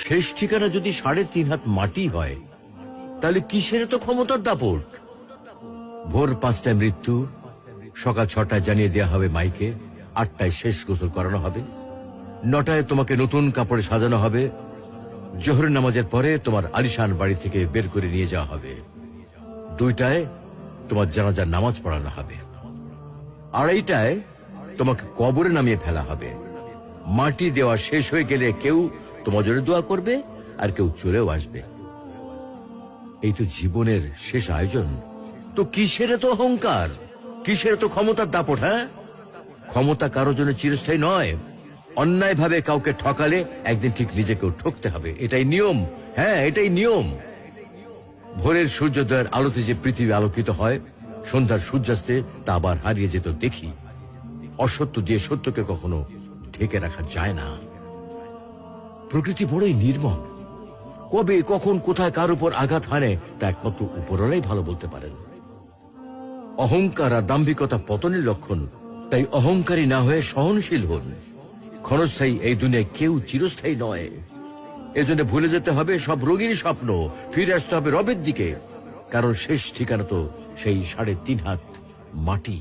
শেষ ঠিকানা যদি 3.5 হাত মাটি হয়, তাহলে কিসের তো ক্ষমতার দাপট? ভোর 5টায় মৃত্যু, সকাল 6টায় জানিয়ে দেওয়া হবে মাইকে, 8টায় শেষ গোসল করানো হবে, 9টায় তোমাকে নতুন কাপড়ে সাজানো হবে, জোহরের নামাজের পরে তোমার আলিশান বাড়ি থেকে বের করে নিয়ে যাওয়া হবে, 2টায় তোমার জানাজার নামাজ পড়ানো হবে, 2:30টায় তোমাকে কবরে নামিয়ে ফেলা হবে। মাটি দেওয়া শেষ হয়ে গেলে কেউ তোমার জন্য দোয়া করবে, আর কেউ চলেও আসবে। এই তো জীবনের শেষ আয়োজন। তো কিসের তো অহংকার, কিসের তো ক্ষমতার দাপট? হ্যাঁ, ক্ষমতা কারোর জন্য চিরস্থায়ী নয়। অন্যায় ভাবে কাউকে ঠকালে একদিন ঠিক নিজেকেও ঠকতে হবে, এটাই নিয়ম। হ্যাঁ, এটাই নিয়ম। ভোরের সূর্যোদয়ের আলোতে যে পৃথিবী আলোকিত হয়, সন্ধ্যার সূর্যাস্তে তা আবার হারিয়ে যেত দেখি। অসত্য দিয়ে সত্যকে কখনো ঢেকে রাখা যায় না। প্রকৃতি বড়ই নির্মম। কবে কখন কোথায় কার উপর আঘাত হানে তা একমাত্র উপরওয়ালাই ভালো বলতে পারেন। অহংকার আর দাম্ভিকতা পতনের লক্ষণ, তাই অহংকারী না হয়ে সহনশীল হন। ক্ষণস্থায়ী এই দুনিয়ায় কেউ চিরস্থায়ী নয়। এজন্য ভুলে যেতে হবে সব রোগীর স্বপ্ন, ফিরে আসতে হবে রবের দিকে, কারণ শেষ ঠিকানা তো সেই 3.5 হাত মাটি।